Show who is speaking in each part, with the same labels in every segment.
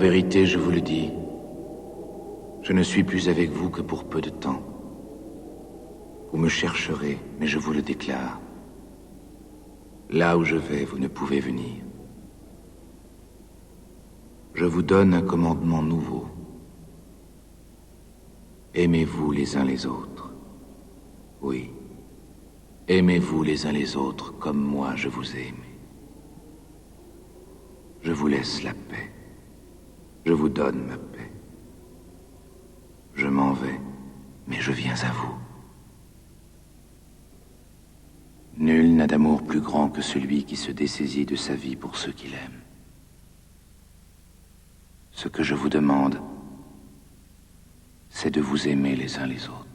Speaker 1: vérité, je vous le dis, je ne suis plus avec vous que pour peu de temps. Vous me chercherez, mais je vous le déclare. Là où je vais, vous ne pouvez venir. Je vous donne un commandement nouveau. Aimez-vous les uns les autres. Oui, aimez-vous les uns les autres comme moi je vous ai aimé. Je vous laisse la paix. Je vous donne ma paix. Je m'en vais, mais je viens à vous. Nul n'a d'amour plus grand que celui qui se dessaisit de sa vie pour ceux qu'il aime. Ce que je vous demande, c'est de vous aimer les uns les autres.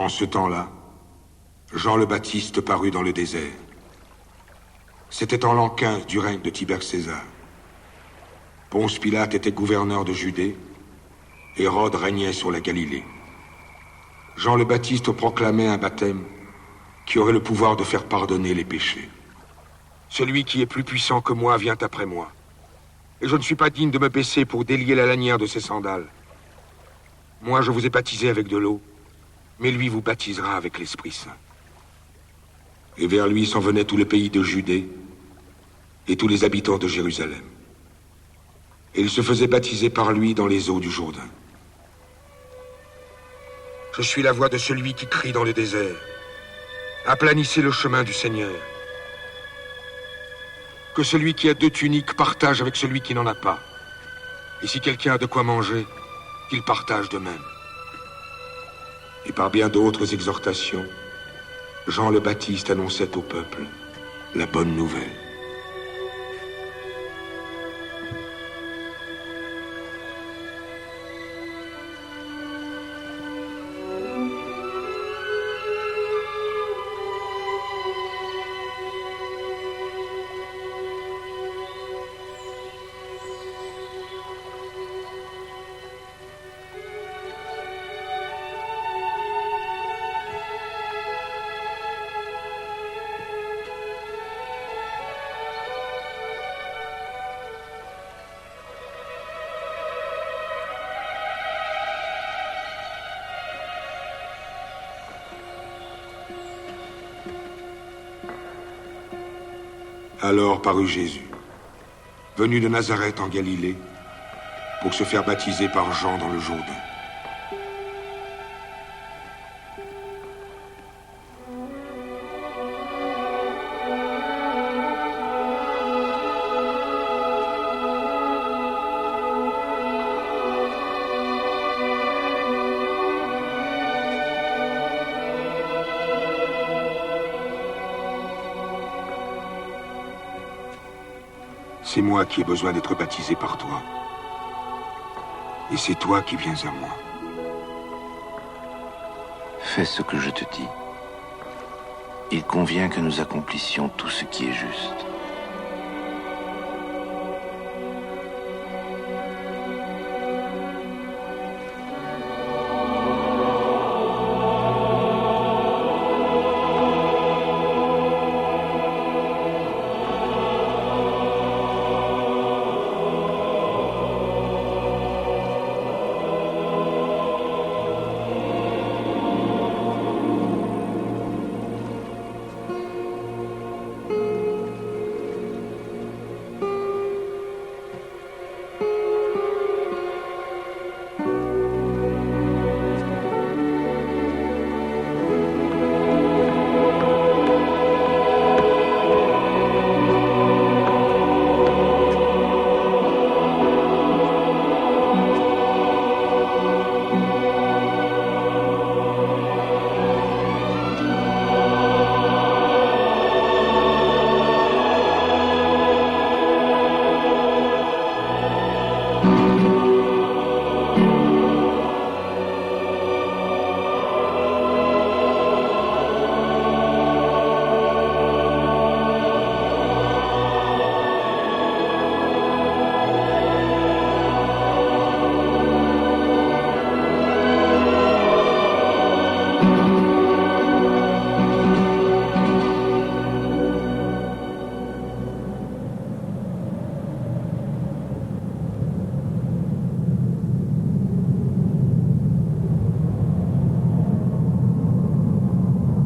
Speaker 2: En ce temps-là, Jean le Baptiste parut dans le désert. C'était en l'an 15 du règne de Tibère César. Ponce Pilate était gouverneur de Judée. Hérode régnait sur la Galilée. Jean le Baptiste proclamait un baptême qui aurait le pouvoir de faire pardonner les péchés. Celui qui est plus puissant que moi vient après moi. Et je ne suis pas digne de me baisser pour délier la lanière de ses sandales. Moi, je vous ai baptisé avec de l'eau, mais lui vous baptisera avec l'Esprit Saint. Et vers lui s'en venait tout le pays de Judée et tous les habitants de Jérusalem. Et ils se faisaient baptiser par lui dans les eaux du Jourdain. Je suis la voix de celui qui crie dans le désert. Aplanissez le chemin du Seigneur. Que celui qui a 2 tuniques partage avec celui qui n'en a pas. Et si quelqu'un a de quoi manger, qu'il partage de même. Et par bien d'autres exhortations, Jean le Baptiste annonçait au peuple la bonne nouvelle. Alors parut Jésus, venu de Nazareth en Galilée, pour se faire baptiser par Jean dans le Jourdain. C'est moi qui ai besoin d'être baptisé par toi. Et c'est toi qui viens à moi.
Speaker 1: Fais ce que je te dis. Il convient que nous accomplissions tout ce qui est juste.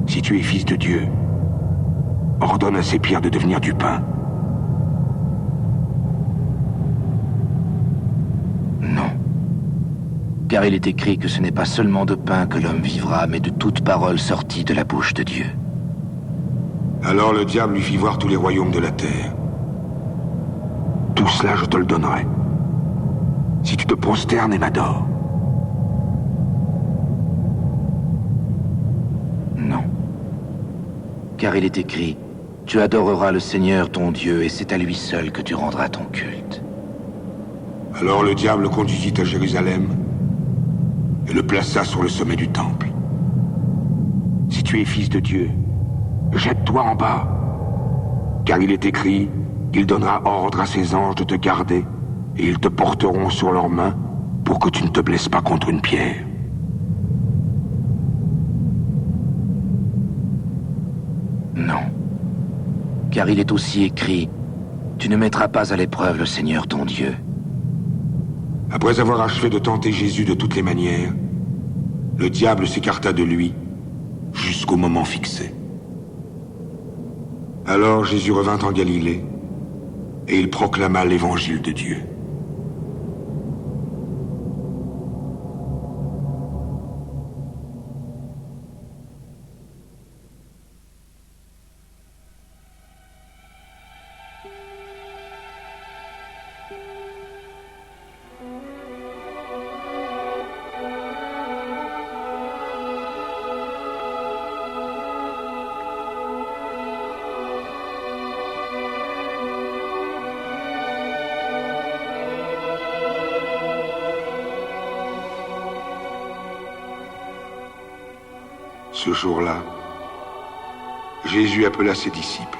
Speaker 2: Si tu es fils de Dieu, ordonne à ces pierres de devenir du pain.
Speaker 1: Non. Car il est écrit que ce n'est pas seulement de pain que l'homme vivra, mais de toute parole sortie de la bouche de Dieu.
Speaker 2: Alors le diable lui fit voir tous les royaumes de la terre. Tout cela, je te le donnerai. Si tu te prosternes et m'adores.
Speaker 1: Non. Car il est écrit, tu adoreras le Seigneur ton Dieu, et c'est à lui seul que tu rendras ton culte.
Speaker 2: Alors le diable le conduisit à Jérusalem et le plaça sur le sommet du temple. Si tu es fils de Dieu, jette-toi en bas. Car il est écrit, il donnera ordre à ses anges de te garder, et ils te porteront sur leurs mains pour que tu ne te blesses pas contre une pierre.
Speaker 1: Non. Car il est aussi écrit, tu ne mettras pas à l'épreuve le Seigneur ton Dieu.
Speaker 2: Après avoir achevé de tenter Jésus de toutes les manières, le diable s'écarta de lui jusqu'au moment fixé. Alors Jésus revint en Galilée et il proclama l'évangile de Dieu. Ce jour-là, Jésus appela ses disciples,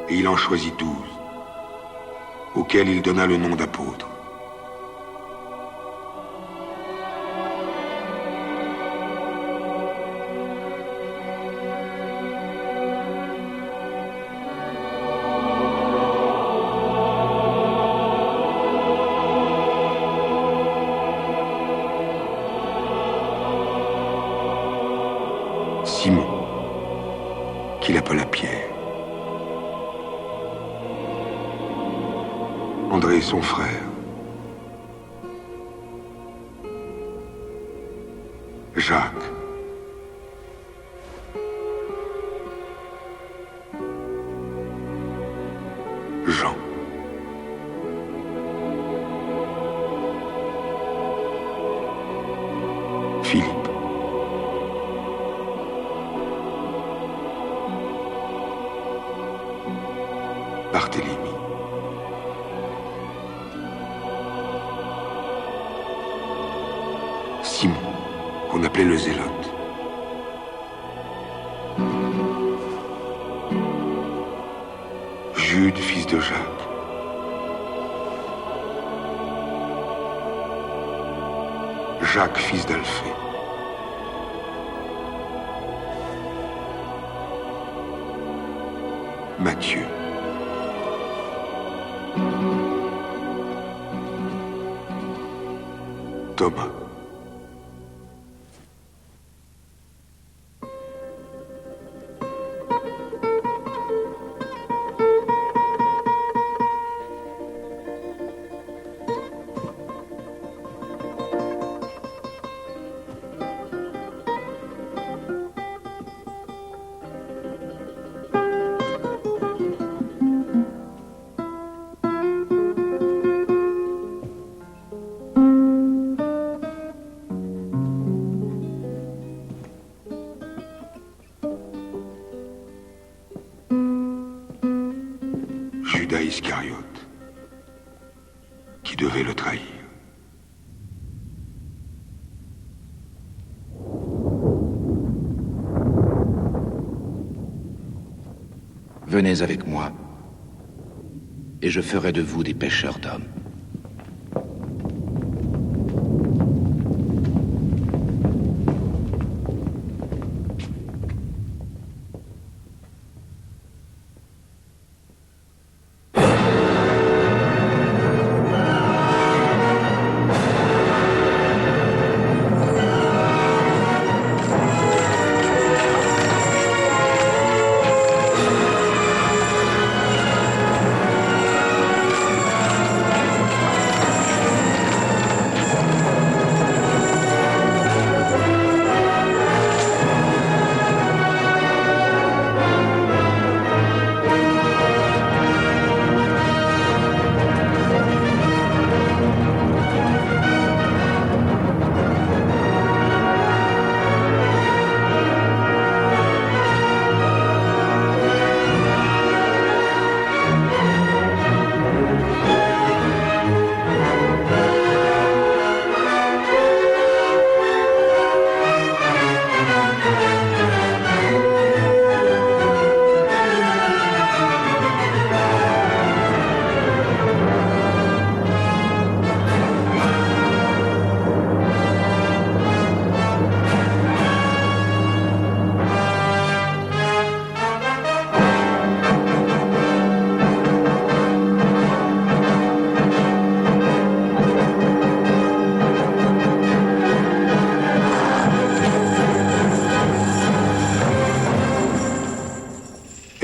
Speaker 2: et il en choisit 12, auxquels il donna le nom d'apôtres. Simon, qu'il appela Pierre. André, son frère. Jacques. Jean. Philippe. Barthélemy. Simon, qu'on appelait le Zélote. Jude, fils de Jacques. Jacques, fils d'Alphée. Matthieu. Thomas. Judas Iscariote, qui devait le trahir.
Speaker 1: Venez avec moi, et je ferai de vous des pêcheurs d'hommes.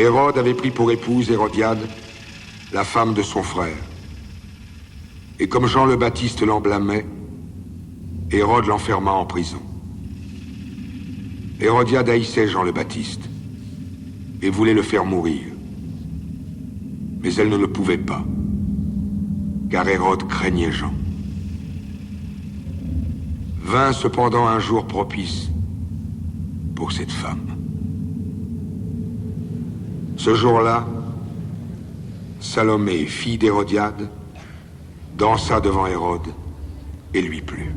Speaker 2: Hérode avait pris pour épouse Hérodiade, la femme de son frère. Et comme Jean le Baptiste l'en blâmait, Hérode l'enferma en prison. Hérodiade haïssait Jean le Baptiste et voulait le faire mourir. Mais elle ne le pouvait pas, car Hérode craignait Jean. Vint cependant un jour propice pour cette femme. Ce jour-là, Salomé, fille d'Hérodiade, dansa devant Hérode et lui plut.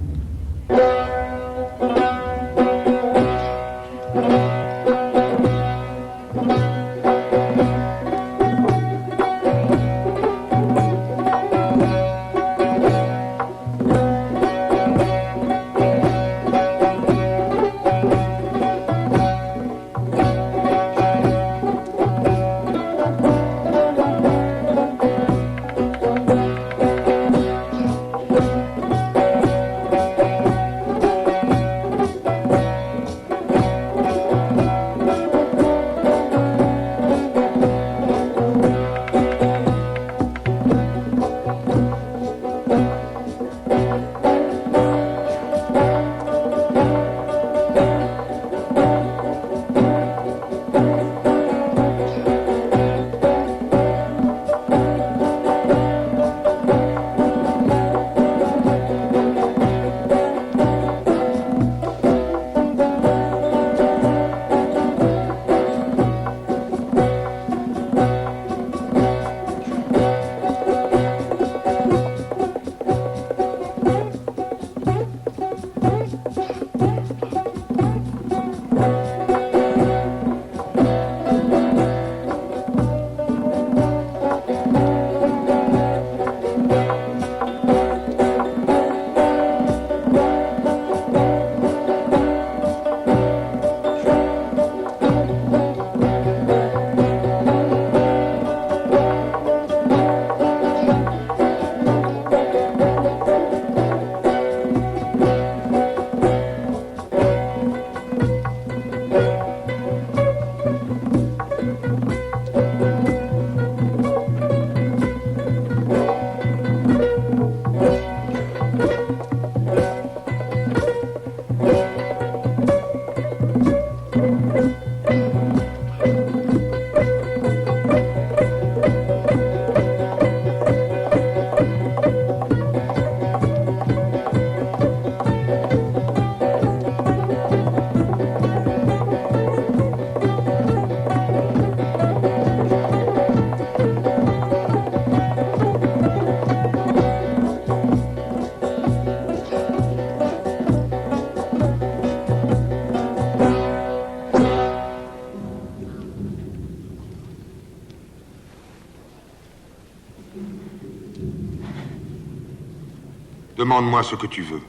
Speaker 2: Demande-moi ce que tu veux,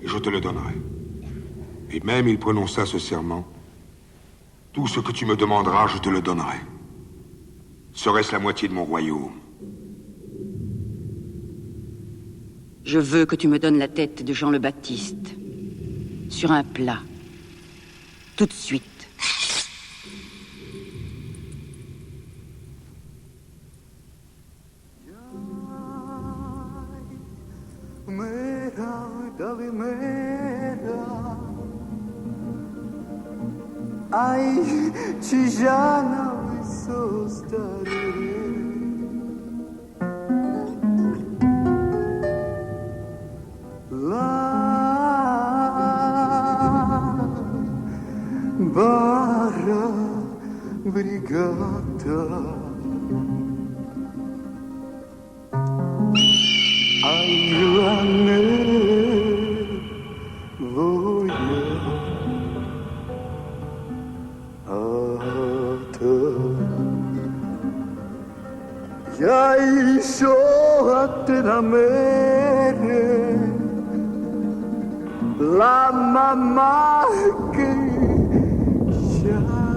Speaker 2: et je te le donnerai. Et même il prononça ce serment. Tout ce que tu me demanderas, je te le donnerai. Serait-ce la moitié de mon royaume?
Speaker 3: Je veux que tu me donnes la tête de Jean le Baptiste. Sur un plat. Tout de suite.
Speaker 4: Ai, ci já não sou starere. La barra brigata. Ai, la Jai soatte da mere la mamma che chiave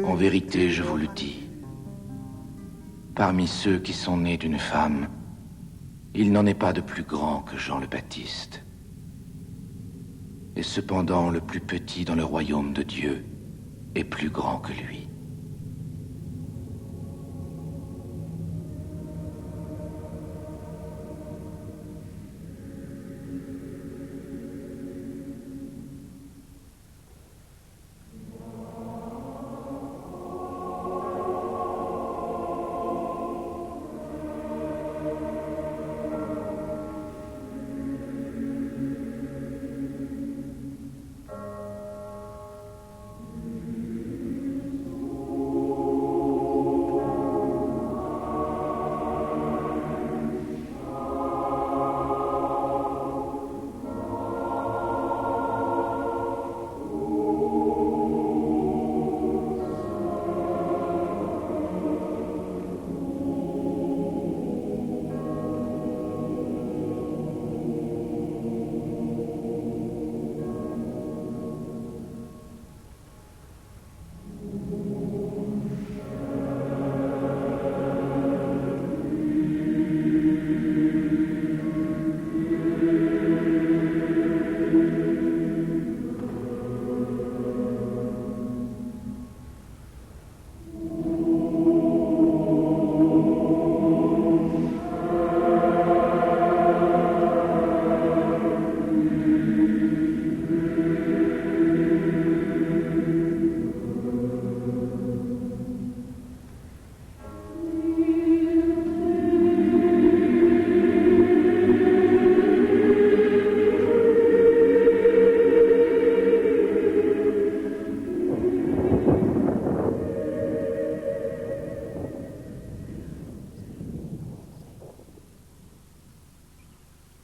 Speaker 1: En vérité, vérité, je vous le dis, parmi ceux qui sont nés d'une femme, il n'en est pas de plus grand que Jean le Baptiste. Et cependant, le plus petit dans le royaume de Dieu est plus grand que lui.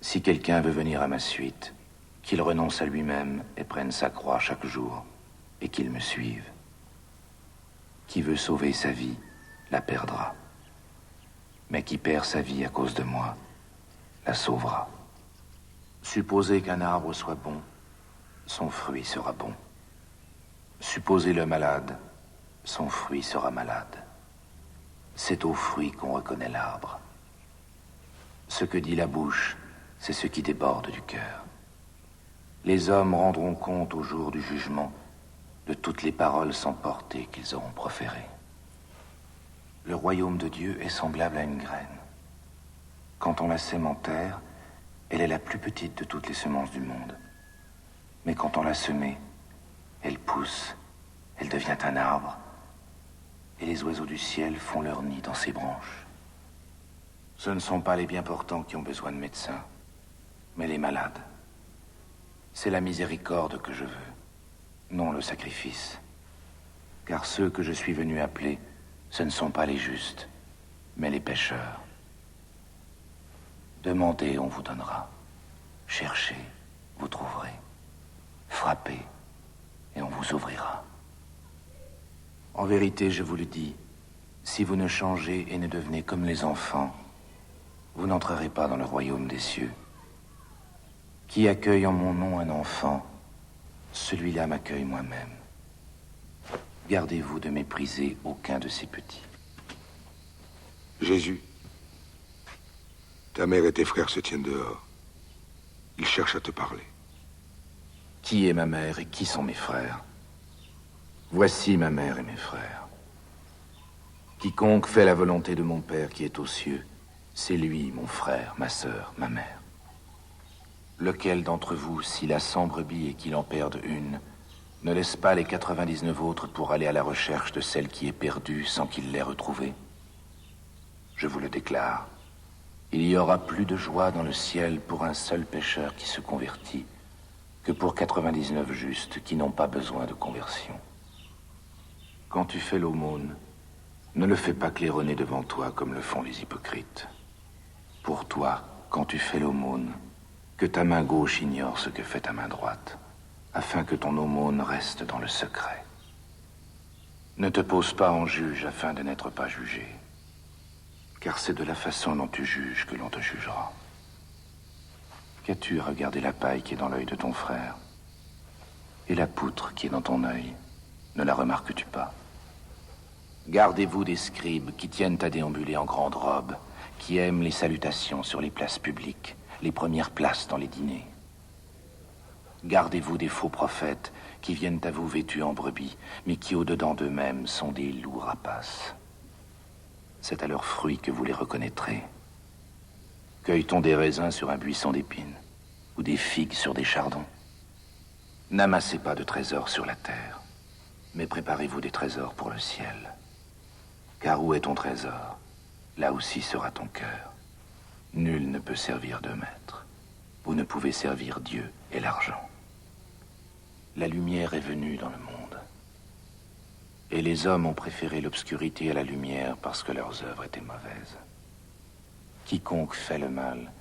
Speaker 1: Si quelqu'un veut venir à ma suite, qu'il renonce à lui-même et prenne sa croix chaque jour, et qu'il me suive. Qui veut sauver sa vie, la perdra. Mais qui perd sa vie à cause de moi, la sauvera. Supposez qu'un arbre soit bon, son fruit sera bon. Supposez-le malade, son fruit sera malade. C'est au fruit qu'on reconnaît l'arbre. Ce que dit la bouche, c'est ce qui déborde du cœur. Les hommes rendront compte au jour du jugement de toutes les paroles sans portée qu'ils auront proférées. Le royaume de Dieu est semblable à une graine. Quand on la sème en terre, elle est la plus petite de toutes les semences du monde. Mais quand on l'a semée, elle pousse, elle devient un arbre, et les oiseaux du ciel font leur nid dans ses branches. Ce ne sont pas les bien portants qui ont besoin de médecins, mais les malades. C'est la miséricorde que je veux, non le sacrifice. Car ceux que je suis venu appeler, ce ne sont pas les justes, mais les pécheurs. Demandez, on vous donnera. Cherchez, vous trouverez. Frappez, et on vous ouvrira. En vérité, je vous le dis, si vous ne changez et ne devenez comme les enfants, vous n'entrerez pas dans le royaume des cieux. Qui accueille en mon nom un enfant, celui-là m'accueille moi-même. Gardez-vous de mépriser aucun de ces petits.
Speaker 2: Jésus, ta mère et tes frères se tiennent dehors. Ils cherchent à te parler.
Speaker 1: Qui est ma mère et qui sont mes frères? Voici ma mère et mes frères. Quiconque fait la volonté de mon Père qui est aux cieux, c'est lui, mon frère, ma sœur, ma mère. Lequel d'entre vous, s'il a 100 brebis et qu'il en perde une, ne laisse pas les 99 autres pour aller à la recherche de celle qui est perdue sans qu'il l'ait retrouvée? Je vous le déclare, il y aura plus de joie dans le ciel pour un seul pécheur qui se convertit que pour 99 justes qui n'ont pas besoin de conversion. Quand tu fais l'aumône, ne le fais pas claironner devant toi comme le font les hypocrites. Pour toi, quand tu fais l'aumône, que ta main gauche ignore ce que fait ta main droite, afin que ton aumône reste dans le secret. Ne te pose pas en juge afin de n'être pas jugé, car c'est de la façon dont tu juges que l'on te jugera. Qu'as-tu à regarder la paille qui est dans l'œil de ton frère? Et la poutre qui est dans ton œil, ne la remarques-tu pas? Gardez-vous des scribes qui tiennent à déambuler en grande robe, qui aiment les salutations sur les places publiques, les premières places dans les dîners. Gardez-vous des faux prophètes qui viennent à vous vêtus en brebis, mais qui au-dedans d'eux-mêmes sont des loups rapaces. C'est à leurs fruits que vous les reconnaîtrez. Cueille-t-on des raisins sur un buisson d'épines, ou des figues sur des chardons? N'amassez pas de trésors sur la terre, mais préparez-vous des trésors pour le ciel. Car où est ton trésor, là aussi sera ton cœur. Nul ne peut servir de maître. Vous ne pouvez servir Dieu et l'argent. La lumière est venue dans le monde. Et les hommes ont préféré l'obscurité à la lumière parce que leurs œuvres étaient mauvaises. Quiconque fait le mal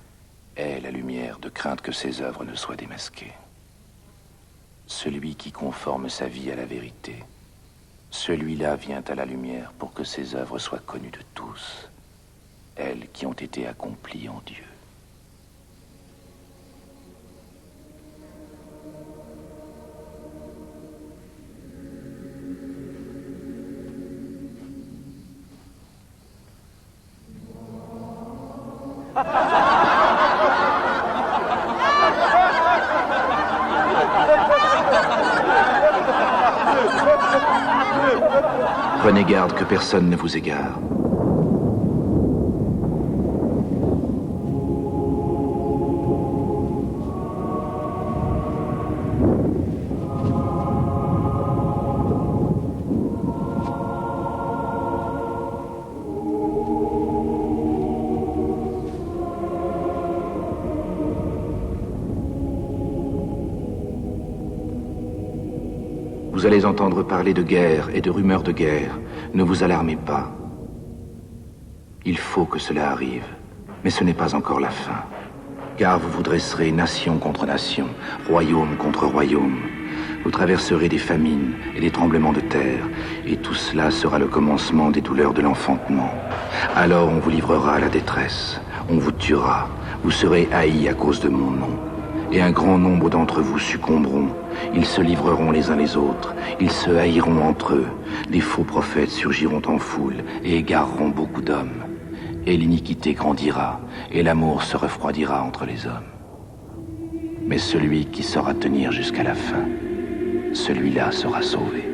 Speaker 1: est la lumière de crainte que ses œuvres ne soient démasquées. Celui qui conforme sa vie à la vérité, celui-là vient à la lumière pour que ses œuvres soient connues de tous, elles qui ont été accomplies en Dieu. Prenez garde que personne ne vous égare. Vous allez entendre parler de guerre et de rumeurs de guerre. Ne vous alarmez pas. Il faut que cela arrive, mais ce n'est pas encore la fin. Car vous vous dresserez nation contre nation, royaume contre royaume. Vous traverserez des famines et des tremblements de terre, et tout cela sera le commencement des douleurs de l'enfantement. Alors on vous livrera à la détresse, on vous tuera, vous serez haïs à cause de mon nom. Et un grand nombre d'entre vous succomberont. Ils se livreront les uns les autres. Ils se haïront entre eux. Des faux prophètes surgiront en foule et égareront beaucoup d'hommes. Et l'iniquité grandira, et l'amour se refroidira entre les hommes. Mais celui qui saura tenir jusqu'à la fin, celui-là sera sauvé.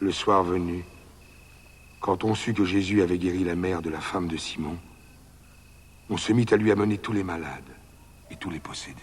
Speaker 2: Le soir venu, quand on sut que Jésus avait guéri la mère de la femme de Simon, on se mit à lui amener tous les malades et tous les possédés.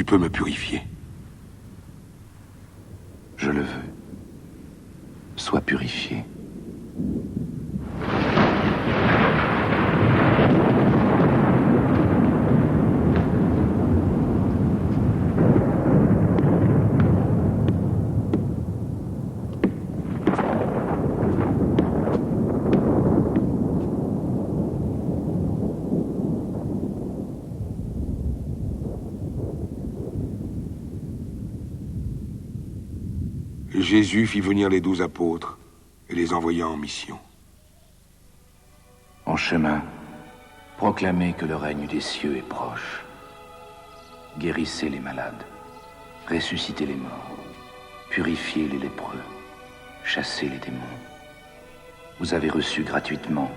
Speaker 2: peux me purifier.
Speaker 1: Je le veux. Sois purifié.
Speaker 2: Jésus fit venir les 12 apôtres et les envoya en mission.
Speaker 1: En chemin, proclamez que le règne des cieux est proche. Guérissez les malades, ressuscitez les morts, purifiez les lépreux, chassez les démons. Vous avez reçu gratuitement,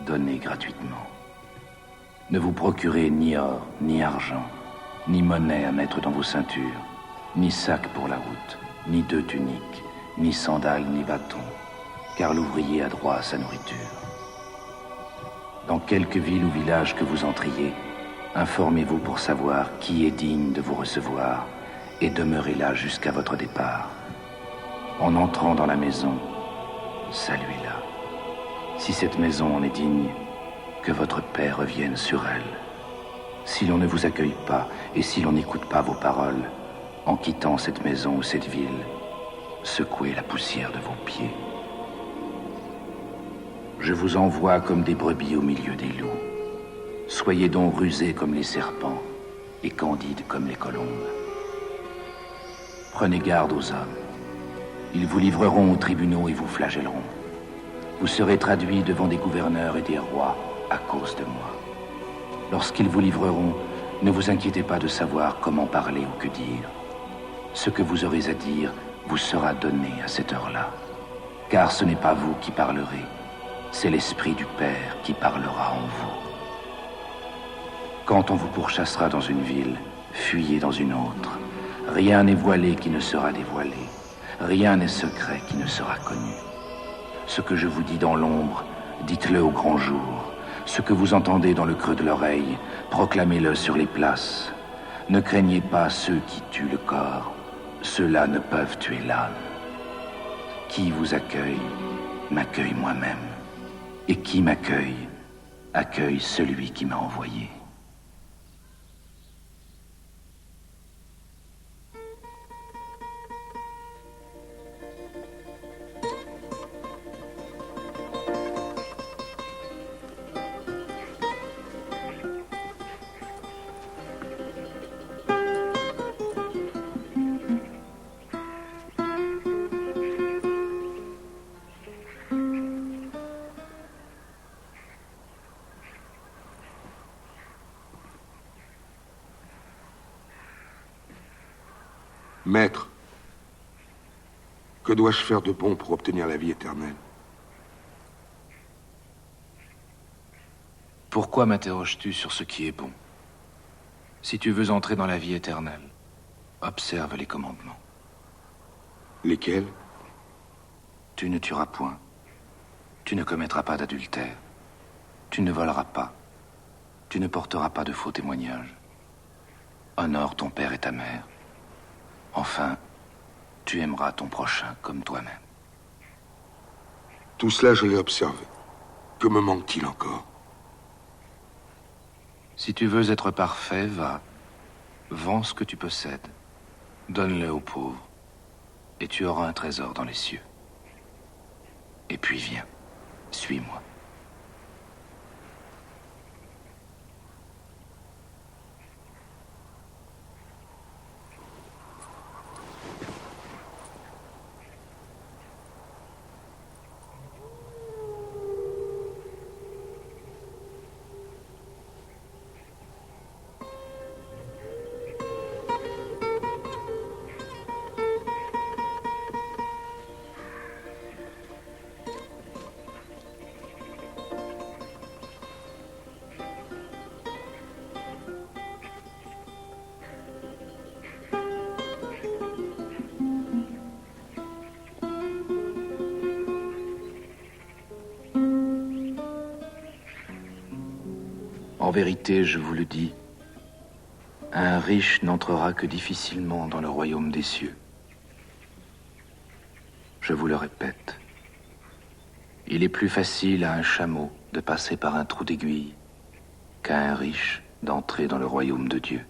Speaker 1: donnez gratuitement. Ne vous procurez ni or, ni argent, ni monnaie à mettre dans vos ceintures, ni sac pour la route, ni 2 tuniques, ni sandales, ni bâtons, car l'ouvrier a droit à sa nourriture. Dans quelque ville ou village que vous entriez, informez-vous pour savoir qui est digne de vous recevoir et demeurez là jusqu'à votre départ. En entrant dans la maison, saluez-la. Si cette maison en est digne, que votre paix revienne sur elle. Si l'on ne vous accueille pas et si l'on n'écoute pas vos paroles, en quittant cette maison ou cette ville, secouez la poussière de vos pieds. Je vous envoie comme des brebis au milieu des loups. Soyez donc rusés comme les serpents et candides comme les colombes. Prenez garde aux hommes. Ils vous livreront aux tribunaux et vous flagelleront. Vous serez traduits devant des gouverneurs et des rois à cause de moi. Lorsqu'ils vous livreront, ne vous inquiétez pas de savoir comment parler ou que dire. Ce que vous aurez à dire vous sera donné à cette heure-là. Car ce n'est pas vous qui parlerez, c'est l'Esprit du Père qui parlera en vous. Quand on vous pourchassera dans une ville, fuyez dans une autre. Rien n'est voilé qui ne sera dévoilé. Rien n'est secret qui ne sera connu. Ce que je vous dis dans l'ombre, dites-le au grand jour. Ce que vous entendez dans le creux de l'oreille, proclamez-le sur les places. Ne craignez pas ceux qui tuent le corps. Ceux-là ne peuvent tuer l'âme. Qui vous accueille, m'accueille moi-même. Et qui m'accueille, accueille celui qui m'a envoyé.
Speaker 2: Maître, que dois-je faire de bon pour obtenir la vie éternelle?
Speaker 1: Pourquoi m'interroges-tu sur ce qui est bon? Si tu veux entrer dans la vie éternelle, observe les commandements.
Speaker 2: Lesquels?
Speaker 1: Tu ne tueras point. Tu ne commettras pas d'adultère. Tu ne voleras pas. Tu ne porteras pas de faux témoignages. Honore ton père et ta mère. Enfin, tu aimeras ton prochain comme toi-même.
Speaker 2: Tout cela, je l'ai observé. Que me manque-t-il encore?
Speaker 1: Si tu veux être parfait, va. Vends ce que tu possèdes. Donne-le aux pauvres. Et tu auras un trésor dans les cieux. Et puis viens, suis-moi. En vérité, je vous le dis, Un riche n'entrera que difficilement dans le royaume des cieux. Je vous le répète, il est plus facile à un chameau de passer par un trou d'aiguille qu'à un riche d'entrer dans le royaume de Dieu.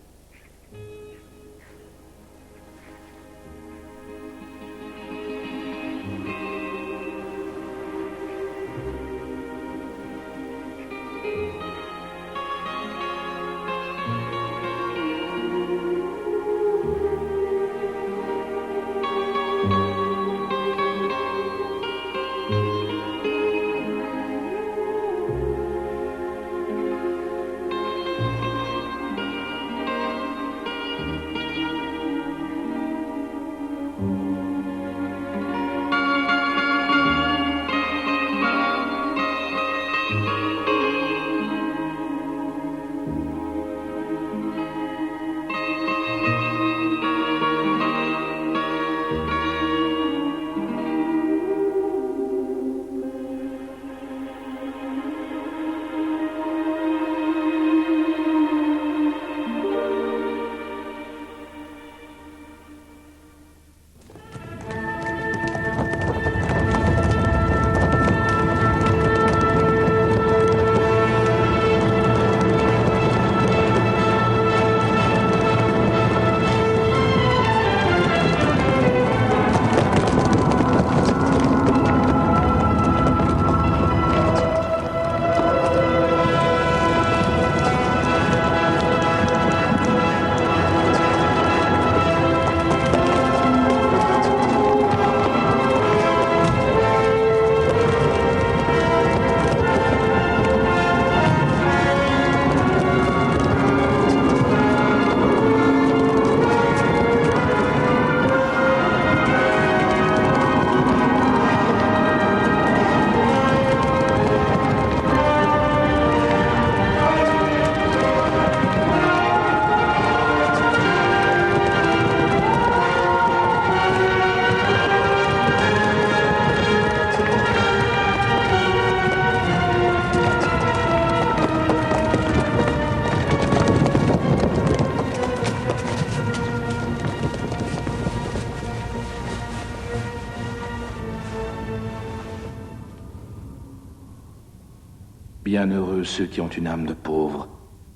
Speaker 1: Bienheureux ceux qui ont une âme de pauvre,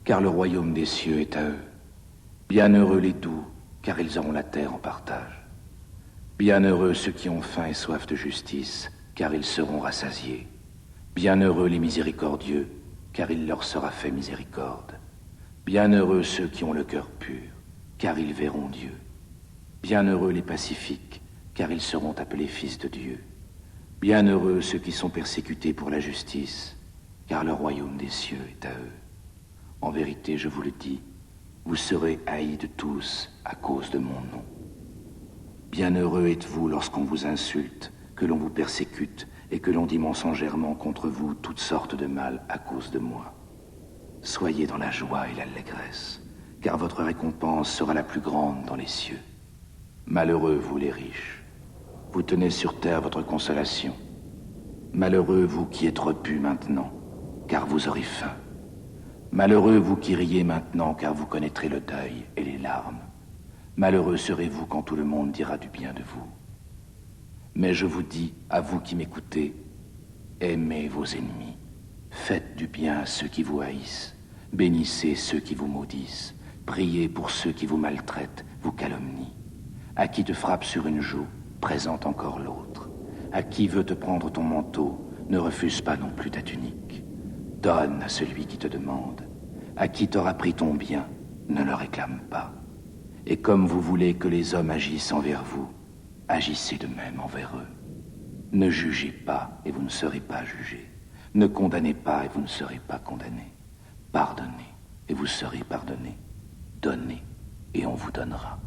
Speaker 1: car le royaume des cieux est à eux. Bienheureux les doux, car ils auront la terre en partage. Bienheureux ceux qui ont faim et soif de justice, car ils seront rassasiés. Bienheureux les miséricordieux, car il leur sera fait miséricorde. Bienheureux ceux qui ont le cœur pur, car ils verront Dieu. Bienheureux les pacifiques, car ils seront appelés fils de Dieu. Bienheureux ceux qui sont persécutés pour la justice, car le royaume des cieux est à eux. En vérité, je vous le dis, vous serez haïs de tous à cause de mon nom. Bienheureux êtes-vous lorsqu'on vous insulte, que l'on vous persécute et que l'on dit mensongèrement contre vous toutes sortes de mal à cause de moi. Soyez dans la joie et l'allégresse, car votre récompense sera la plus grande dans les cieux. Malheureux vous les riches, vous tenez sur terre votre consolation. Malheureux vous qui êtes repus maintenant, car vous aurez faim. Malheureux vous qui riez maintenant, car vous connaîtrez le deuil et les larmes. Malheureux serez-vous quand tout le monde dira du bien de vous. Mais je vous dis, à vous qui m'écoutez, aimez vos ennemis. Faites du bien à ceux qui vous haïssent. Bénissez ceux qui vous maudissent. Priez pour ceux qui vous maltraitent, vous calomnient. À qui te frappe sur une joue, présente encore l'autre. À qui veut te prendre ton manteau, ne refuse pas non plus ta tunique. Donne à celui qui te demande. À qui t'aura pris ton bien, ne le réclame pas. Et comme vous voulez que les hommes agissent envers vous, agissez de même envers eux. Ne jugez pas et vous ne serez pas jugés. Ne condamnez pas et vous ne serez pas condamnés. Pardonnez et vous serez pardonnés. Donnez et on vous donnera.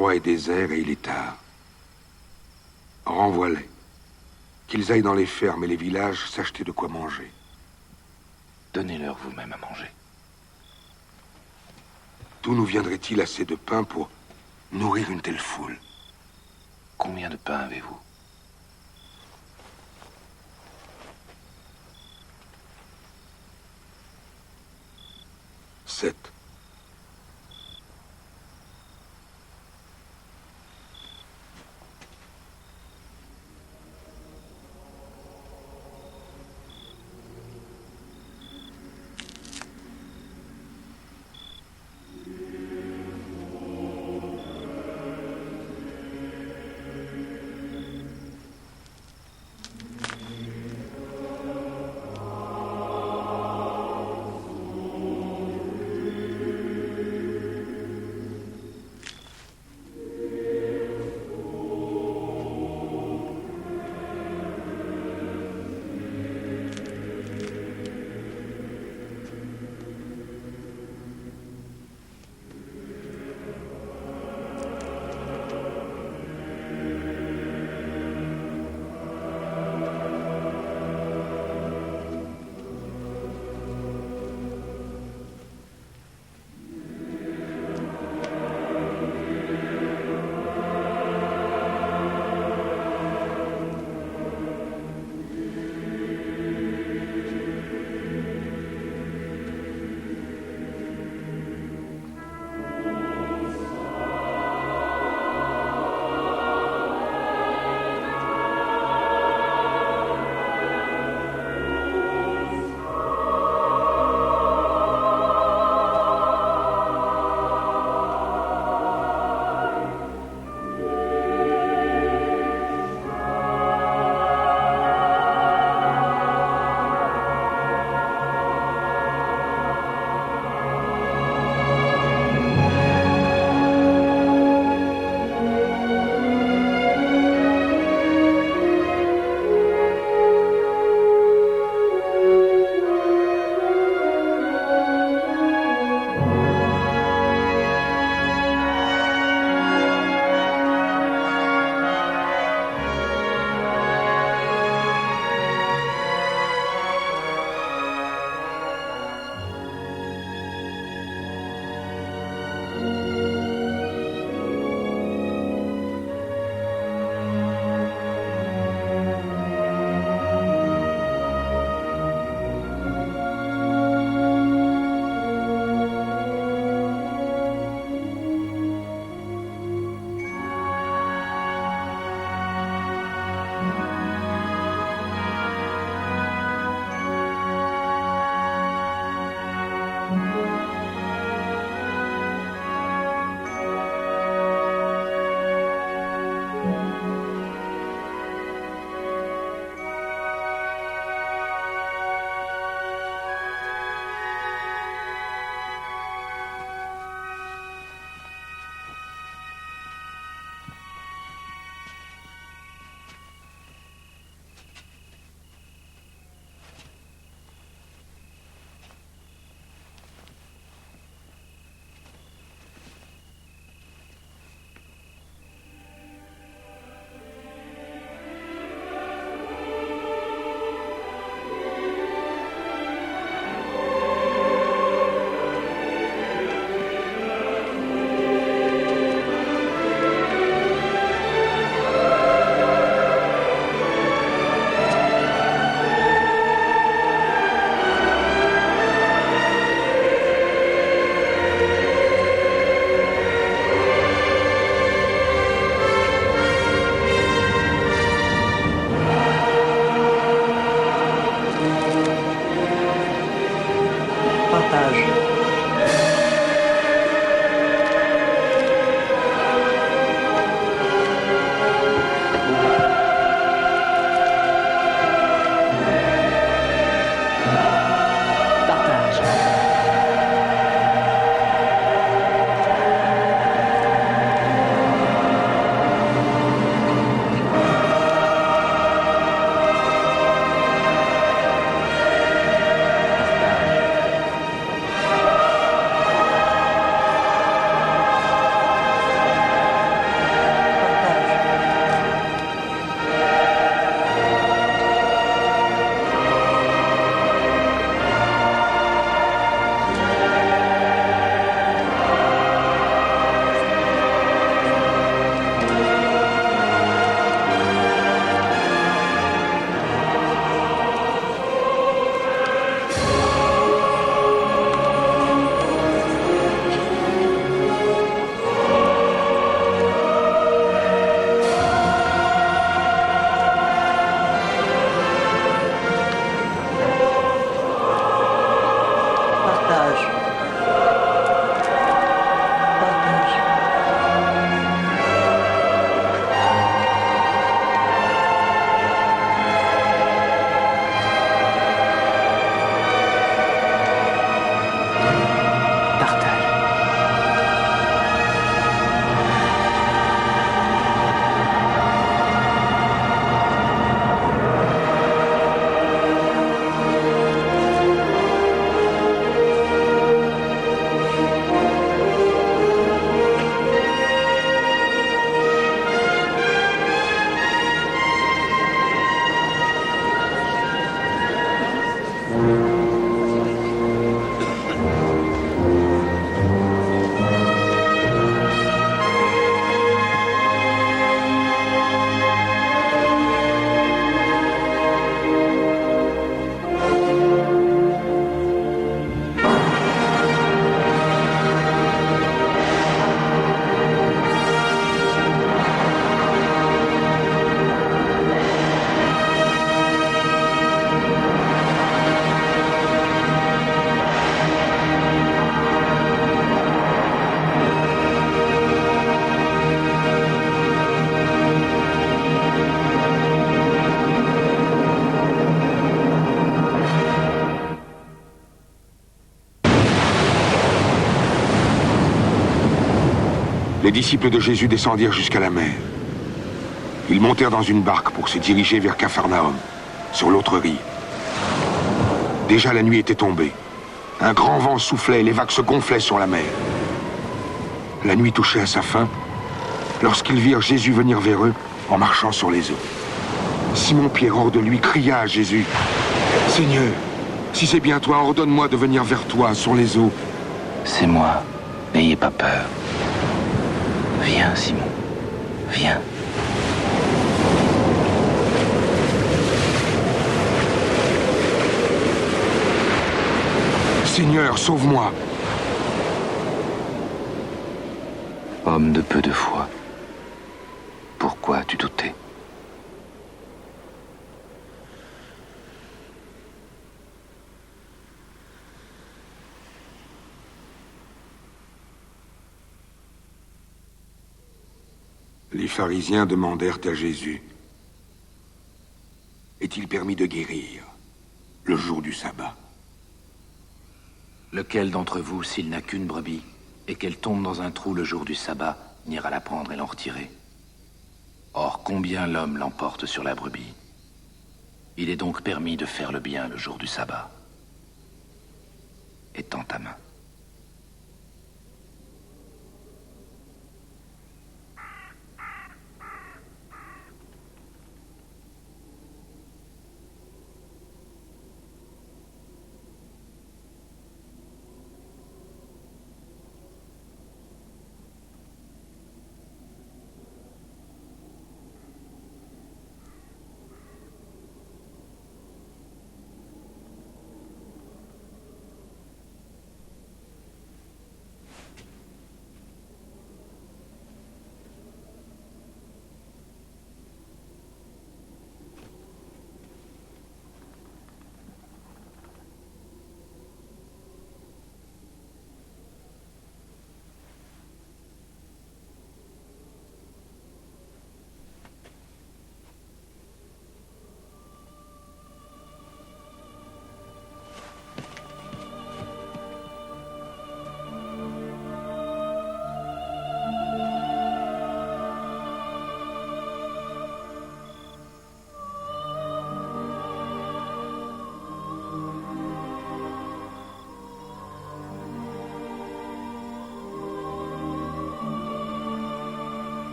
Speaker 2: L'endroit est désert et il est tard. Renvoie-les. Qu'ils aillent dans les fermes et les villages s'acheter de quoi manger.
Speaker 5: Donnez-leur vous-même à manger.
Speaker 2: D'où nous viendrait-il assez de pain pour nourrir une telle foule?
Speaker 5: Combien de pain avez-vous?
Speaker 2: 7. les disciples de Jésus descendirent jusqu'à la mer. Ils montèrent dans une barque pour se diriger vers Capharnaüm, sur l'autre rive. Déjà la nuit était tombée. Un grand vent soufflait et les vagues se gonflaient sur la mer. La nuit touchait à sa fin lorsqu'ils virent Jésus venir vers eux en marchant sur les eaux. Simon-Pierre, hors de lui, cria à Jésus: « Seigneur, si c'est bien toi, ordonne-moi de venir vers toi sur les eaux. »
Speaker 5: C'est moi. N'ayez pas peur. Viens, Simon. Viens.
Speaker 2: Seigneur, sauve-moi.
Speaker 5: Homme de peu de foi, pourquoi tu doutais?
Speaker 2: Les pharisiens demandèrent à Jésus: est-il permis de guérir le jour du sabbat?
Speaker 5: Lequel d'entre vous, s'il n'a qu'une brebis, et qu'elle tombe dans un trou le jour du sabbat, n'ira la prendre et l'en retirer? Or, combien l'homme l'emporte sur la brebis? Il est donc permis de faire le bien le jour du sabbat. Étends ta main.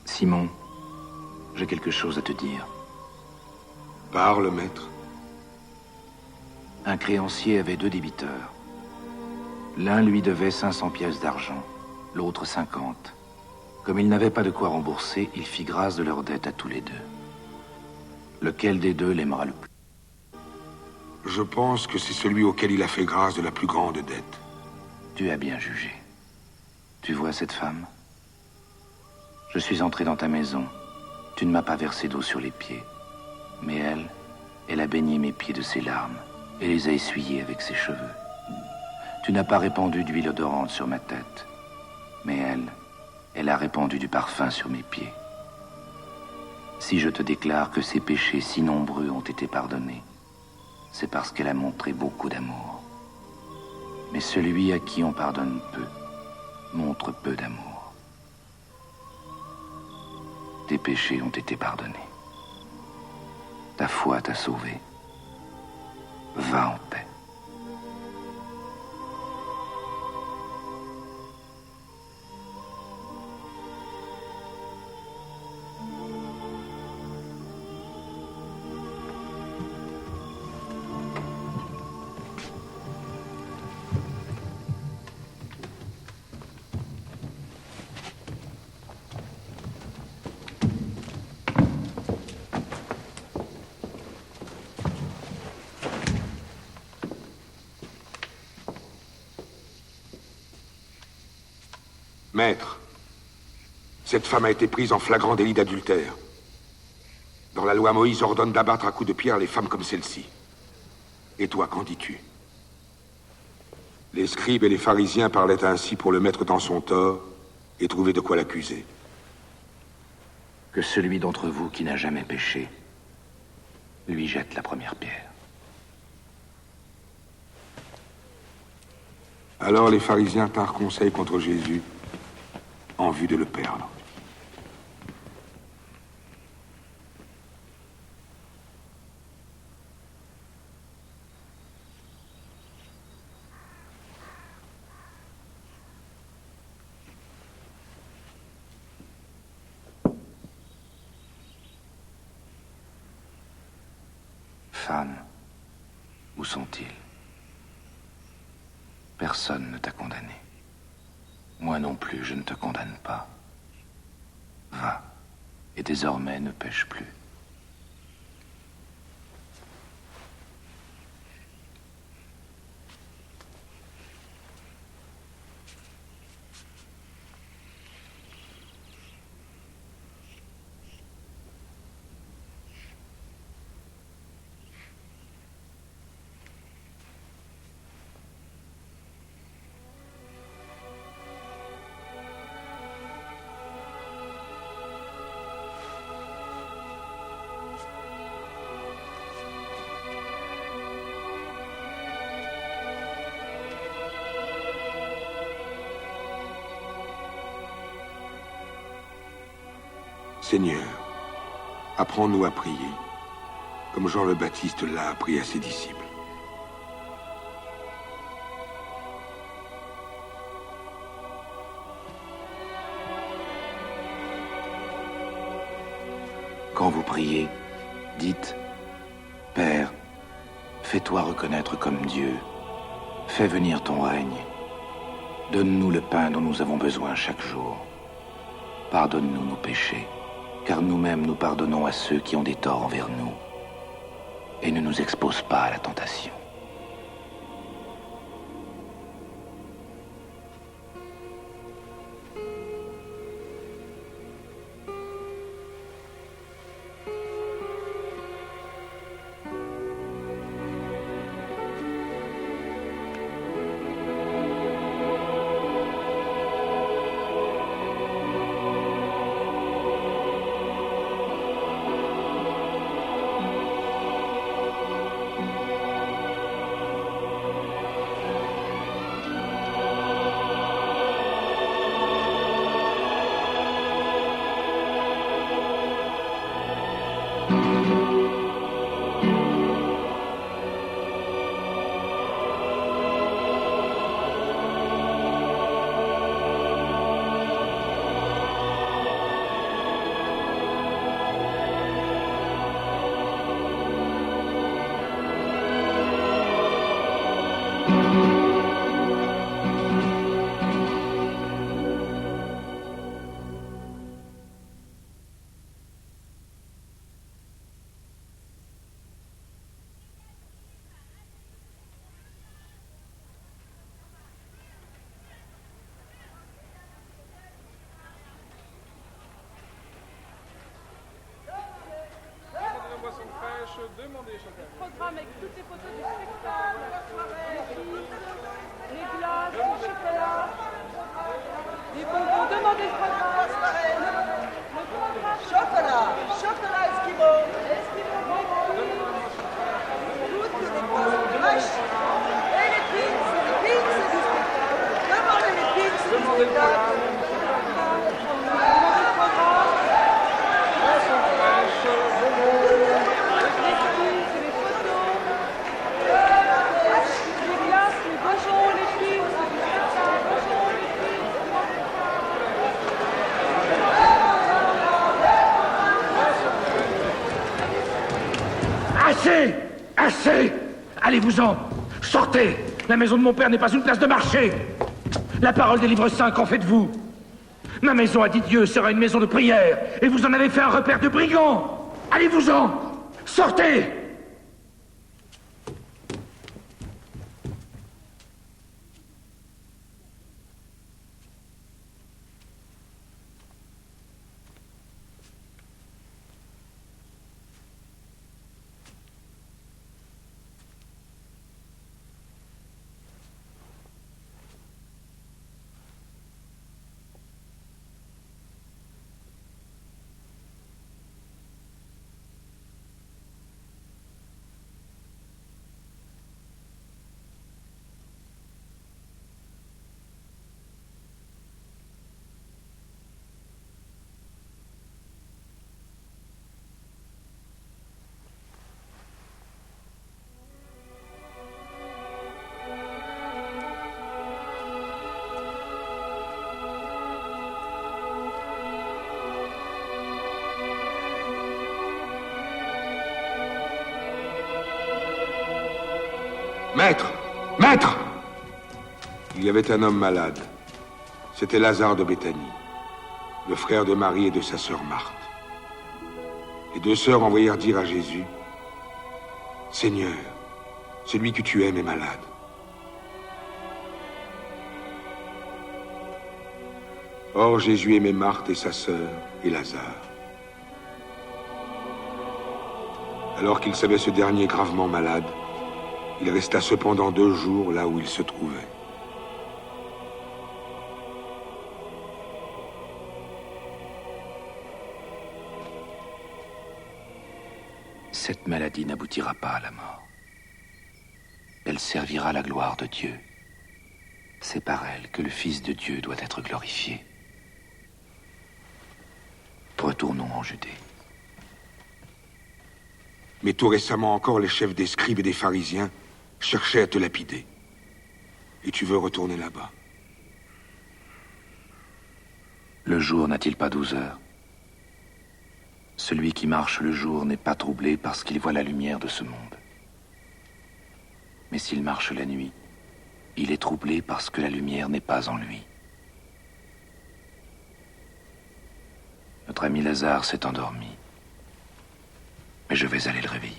Speaker 5: Simon, j'ai quelque chose à te dire.
Speaker 2: Parle, maître.
Speaker 5: Un créancier avait 2 débiteurs. L'un lui devait 500 pièces d'argent, l'autre 50. Comme il n'avait pas de quoi rembourser, il fit grâce de leur dette à tous les 2. Lequel des 2 l'aimera le plus?
Speaker 2: Je pense que c'est celui auquel il a fait grâce de la plus grande dette.
Speaker 5: Tu as bien jugé. Tu vois cette femme? Je suis entré dans ta maison. Tu ne m'as pas versé d'eau sur les pieds. Mais elle a baigné mes pieds de ses larmes et les a essuyés avec ses cheveux. Tu n'as pas répandu d'huile odorante sur ma tête. Mais elle a répandu du parfum sur mes pieds. Si je te déclare que ses péchés si nombreux ont été pardonnés, c'est parce qu'elle a montré beaucoup d'amour. Mais celui à qui on pardonne peu, montre peu d'amour. Tes péchés ont été pardonnés. Ta foi t'a sauvé. Va en paix.
Speaker 2: Maître, cette femme a été prise en flagrant délit d'adultère. Dans la loi, Moïse ordonne d'abattre à coups de pierre les femmes comme celle-ci. Et toi, qu'en dis-tu? Les scribes et les pharisiens parlaient ainsi pour le mettre dans son tort et trouver de quoi l'accuser.
Speaker 5: Que celui d'entre vous qui n'a jamais péché lui jette la première pierre.
Speaker 2: Alors les pharisiens tinrent conseil contre Jésus en vue de le perdre.
Speaker 5: Fan, où sont-ils? Personne ne t'a condamné. Moi non plus, je ne te condamne pas. Va, et désormais ne pêche plus.
Speaker 2: Seigneur, apprends-nous à prier, comme Jean le Baptiste l'a appris à ses disciples.
Speaker 5: Quand vous priez, dites, Père, fais-toi reconnaître comme Dieu, fais venir ton règne. Donne-nous le pain dont nous avons besoin chaque jour. Pardonne-nous nos péchés, car nous-mêmes nous pardonnons à ceux qui ont des torts envers nous. Et ne nous expose pas à la tentation.
Speaker 6: Programme avec toutes les photos du spectacle, les filles, les glaces, le chocolat, les bonbons, demandez le programme. Le programme.
Speaker 7: Chocolat, chocolat Esquimau. Toutes les poissons fraîches. Et les pins du spectacle. Demandez les pins du spectacle.
Speaker 8: Assez! Assez! Allez-vous-en! Sortez! La maison de mon père n'est pas une place de marché! La parole des livres saints, qu'en faites-vous? Ma maison, a dit Dieu, sera une maison de prière, et vous en avez fait un repère de brigands! Allez-vous-en! Sortez!
Speaker 2: Maître! Maître! Il y avait un homme malade. C'était Lazare de Béthanie, le frère de Marie et de sa sœur Marthe. Les deux sœurs envoyèrent dire à Jésus, « Seigneur, celui que tu aimes est malade. » Or, Jésus aimait Marthe et sa sœur et Lazare. Alors qu'il savait ce dernier gravement malade, il resta cependant 2 jours là où il se trouvait.
Speaker 5: Cette maladie n'aboutira pas à la mort. Elle servira la gloire de Dieu. C'est par elle que le Fils de Dieu doit être glorifié. Retournons en Judée.
Speaker 2: Mais tout récemment encore, les chefs des scribes et des pharisiens cherchaient à te lapider. Et tu veux retourner là-bas.
Speaker 5: Le jour n'a-t-il pas 12 heures? Celui qui marche le jour n'est pas troublé parce qu'il voit la lumière de ce monde. Mais s'il marche la nuit, il est troublé parce que la lumière n'est pas en lui. Notre ami Lazare s'est endormi, mais je vais aller le réveiller.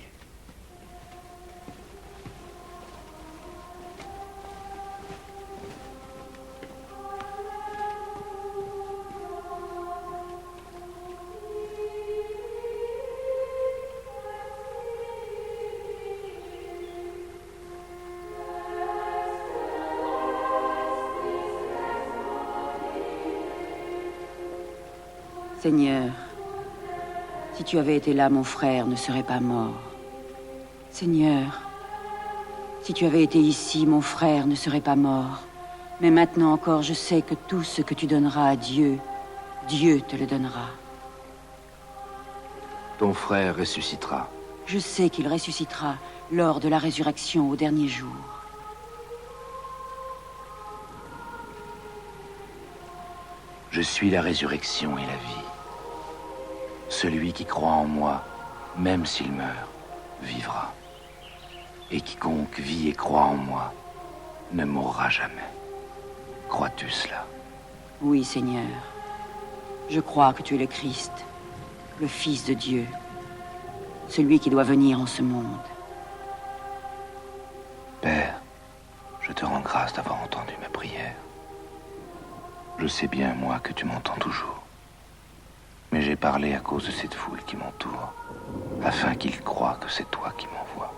Speaker 3: Seigneur, si tu avais été là, mon frère ne serait pas mort. Seigneur, si tu avais été ici, mon frère ne serait pas mort. Mais maintenant encore, je sais que tout ce que tu donneras à Dieu, Dieu te le donnera.
Speaker 5: Ton frère ressuscitera.
Speaker 3: Je sais qu'il ressuscitera lors de la résurrection au dernier jour.
Speaker 5: Je suis la résurrection et la vie. Celui qui croit en moi, même s'il meurt, vivra. Et quiconque vit et croit en moi, ne mourra jamais. Crois-tu cela?
Speaker 3: Oui, Seigneur. Je crois que tu es le Christ, le Fils de Dieu, celui qui doit venir en ce monde.
Speaker 5: Père, je te rends grâce d'avoir entendu ma prière. Je sais bien, moi, que tu m'entends toujours. Mais j'ai parlé à cause de cette foule qui m'entoure, afin qu'ils croient que c'est toi qui m'envoies.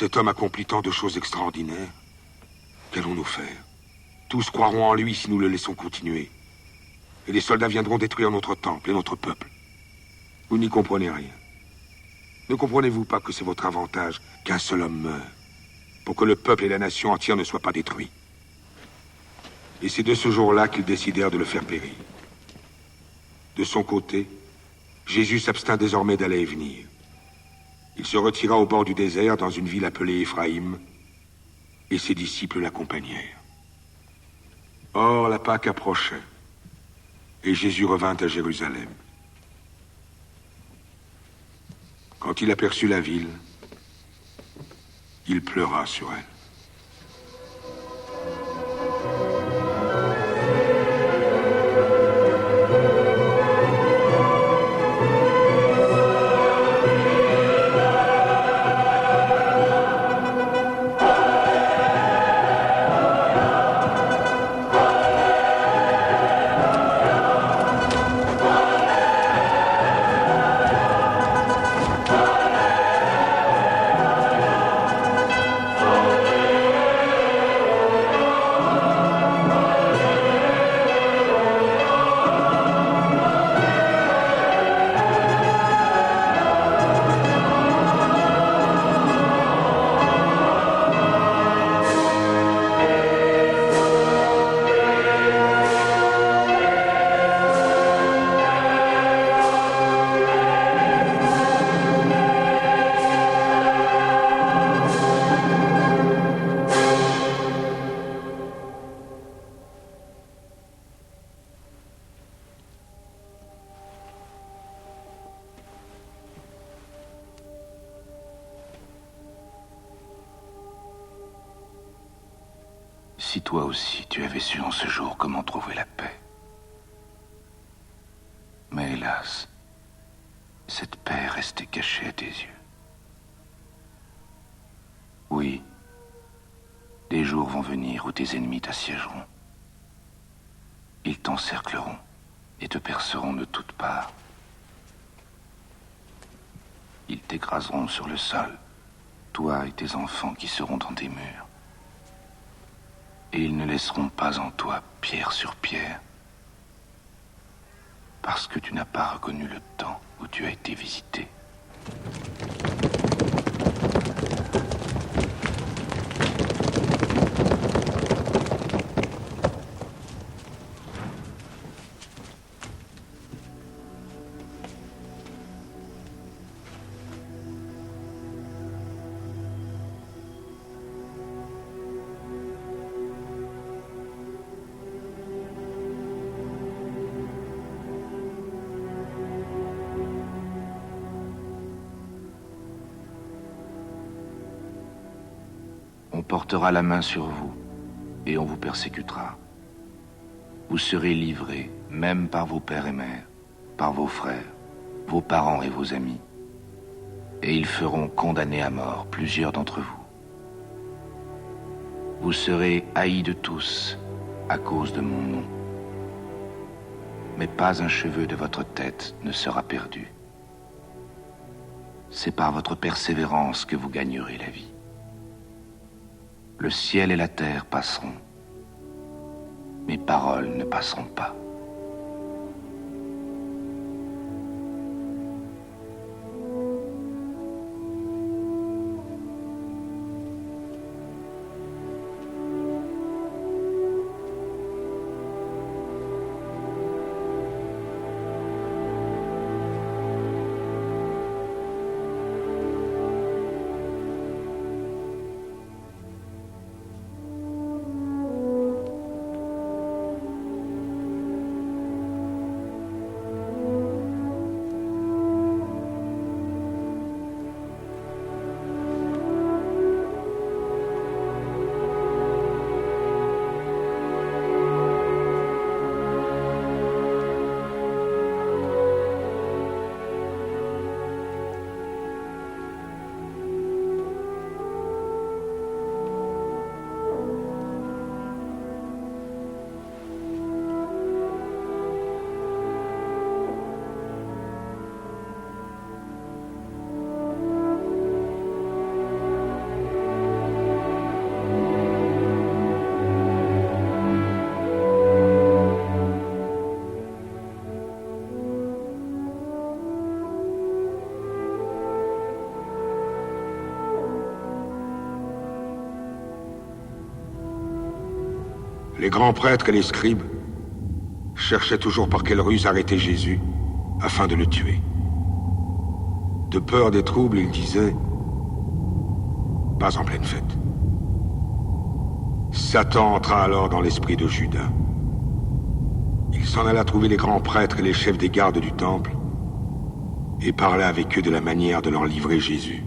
Speaker 2: Cet homme accomplit tant de choses extraordinaires. Qu'allons-nous faire? Tous croiront en lui si nous le laissons continuer. Et les soldats viendront détruire notre temple et notre peuple. Vous n'y comprenez rien. Ne comprenez-vous pas que c'est votre avantage qu'un seul homme meure, pour que le peuple et la nation entière ne soient pas détruits? Et c'est de ce jour-là qu'ils décidèrent de le faire périr. De son côté, Jésus s'abstint désormais d'aller et venir. Il se retira au bord du désert dans une ville appelée Éphraïm, et ses disciples l'accompagnèrent. Or, la Pâque approchait, et Jésus revint à Jérusalem. Quand il aperçut la ville, il pleura sur elle.
Speaker 5: Si toi aussi tu avais su en ce jour comment trouver la paix. Mais hélas, cette paix est restée cachée à tes yeux. Oui, des jours vont venir où tes ennemis t'assiégeront. Ils t'encercleront et te perceront de toutes parts. Ils t'écraseront sur le sol, toi et tes enfants qui seront dans tes murs. Et ils ne laisseront pas en toi pierre sur pierre, parce que tu n'as pas reconnu le temps où tu as été visité. On portera la main sur vous, et on vous persécutera. Vous serez livrés, même par vos pères et mères, par vos frères, vos parents et vos amis. Et ils feront condamner à mort plusieurs d'entre vous. Vous serez haïs de tous à cause de mon nom. Mais pas un cheveu de votre tête ne sera perdu. C'est par votre persévérance que vous gagnerez la vie. Le ciel et la terre passeront. Mes paroles ne passeront pas.
Speaker 2: Les grands prêtres et les scribes cherchaient toujours par quelle ruse arrêter Jésus afin de le tuer. De peur des troubles, ils disaient « Pas en pleine fête ». Satan entra alors dans l'esprit de Judas. Il s'en alla trouver les grands prêtres et les chefs des gardes du temple et parla avec eux de la manière de leur livrer Jésus.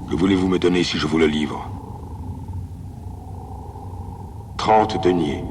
Speaker 2: Que voulez-vous me donner si je vous le livre? 30 deniers.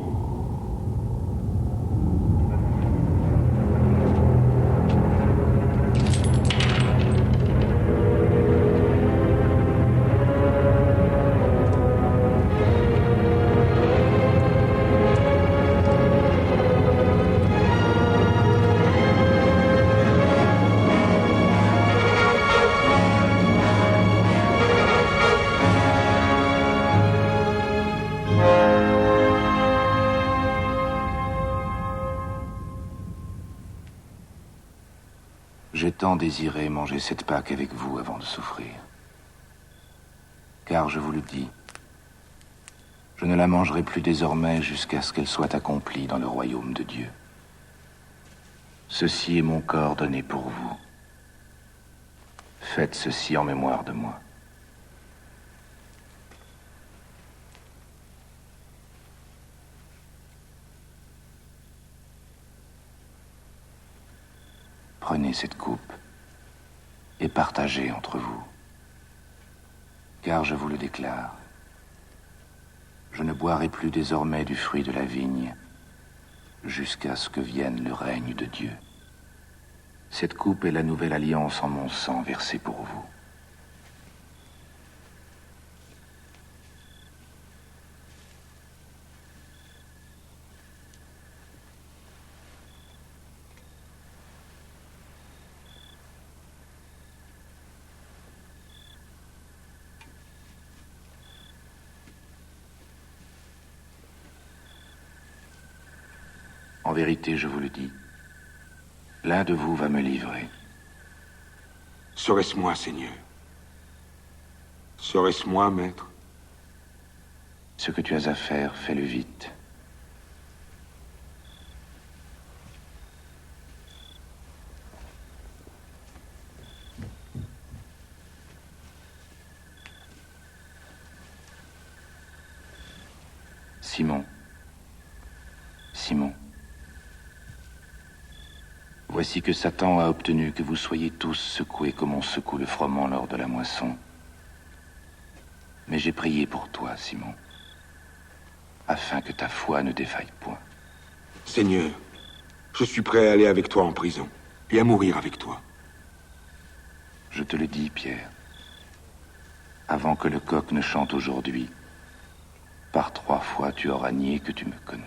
Speaker 5: J'ai tant désiré manger cette Pâque avec vous avant de souffrir. Car je vous le dis, je ne la mangerai plus désormais jusqu'à ce qu'elle soit accomplie dans le royaume de Dieu. Ceci est mon corps donné pour vous. Faites ceci en mémoire de moi. Prenez cette coupe et partagez entre vous. Car je vous le déclare, je ne boirai plus désormais du fruit de la vigne jusqu'à ce que vienne le règne de Dieu. Cette coupe est la nouvelle alliance en mon sang versé pour vous. En vérité, je vous le dis, l'un de vous va me livrer.
Speaker 2: Serait-ce moi, Seigneur? Serait-ce moi, Maître?
Speaker 5: Ce que tu as à faire, fais-le vite. Simon. Simon. Voici que Satan a obtenu que vous soyez tous secoués comme on secoue le froment lors de la moisson. Mais j'ai prié pour toi, Simon, afin que ta foi ne défaille point.
Speaker 2: Seigneur, je suis prêt à aller avec toi en prison et à mourir avec toi.
Speaker 5: Je te le dis, Pierre, avant que le coq ne chante aujourd'hui, par 3 fois tu auras nié que tu me connais.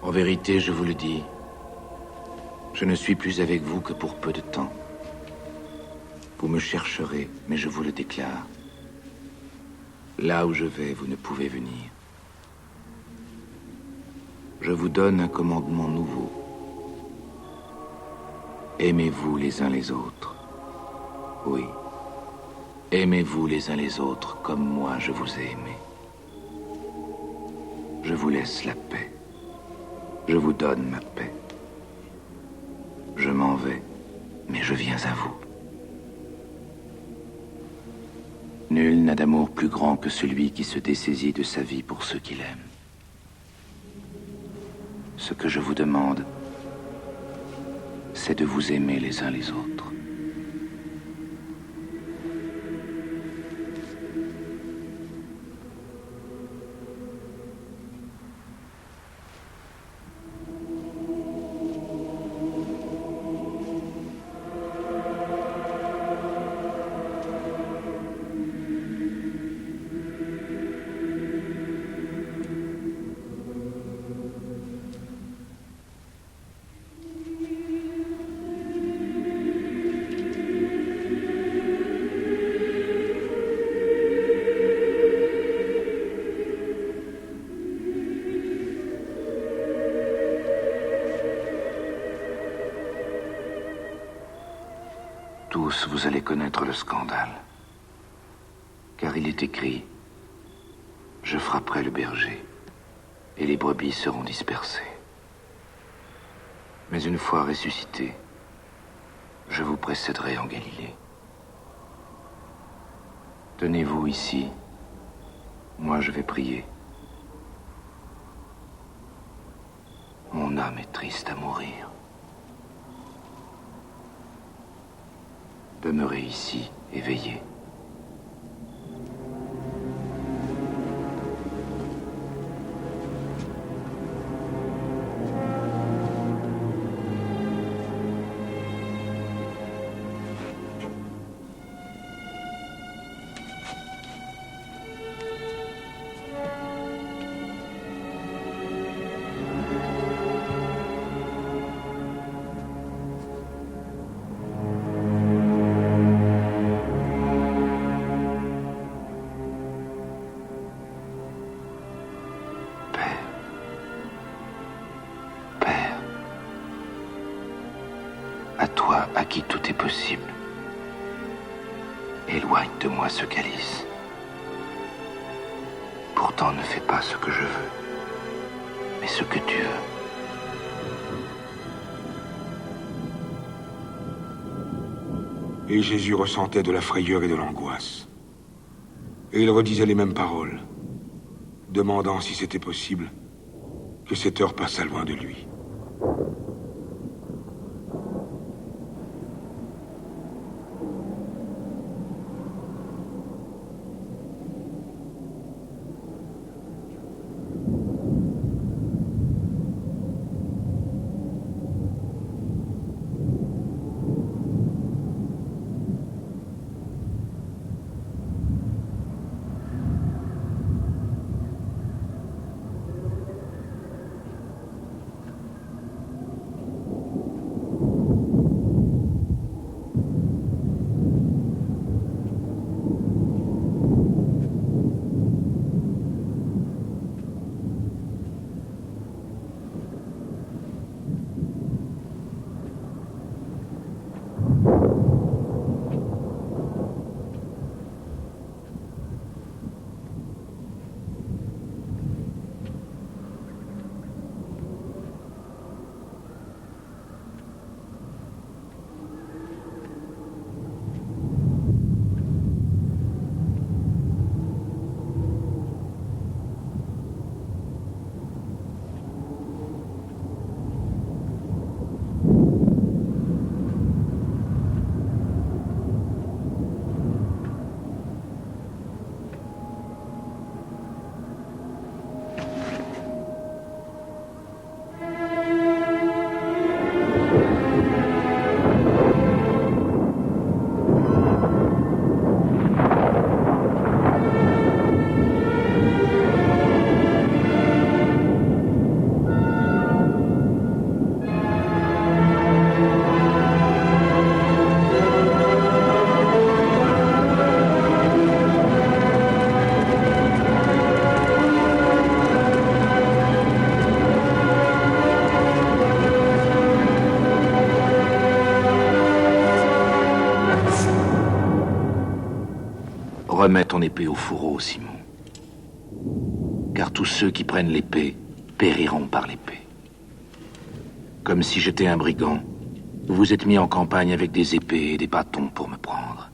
Speaker 5: En vérité, je vous le dis, je ne suis plus avec vous que pour peu de temps. Vous me chercherez, mais je vous le déclare. Là où je vais, vous ne pouvez venir. Je vous donne un commandement nouveau. Aimez-vous les uns les autres. Oui, aimez-vous les uns les autres comme moi je vous ai aimé. Je vous laisse la paix. Je vous donne ma paix. Je m'en vais, mais je viens à vous. Nul n'a d'amour plus grand que celui qui se dessaisit de sa vie pour ceux qu'il aime. Ce que je vous demande, 'c'est de vous aimer les uns les autres. vous allez connaître le scandale. Car il est écrit, je frapperai le berger, et les brebis seront dispersées. Mais une fois ressuscité, je vous précéderai en Galilée. Tenez-vous ici, moi je vais prier. Mon âme est triste à mourir. Demeurez ici et veillez. À toi, à qui tout est possible, éloigne de moi ce calice. Pourtant, ne fais pas ce que je veux, mais ce que tu veux.
Speaker 2: Et Jésus ressentait de la frayeur et de l'angoisse. Et il redisait les mêmes paroles, demandant si c'était possible que cette heure passât loin de lui.
Speaker 5: Remets ton épée au fourreau, Simon. Car tous ceux qui prennent l'épée périront par l'épée. Comme si j'étais un brigand, vous vous êtes mis en campagne avec des épées et des bâtons pour me prendre.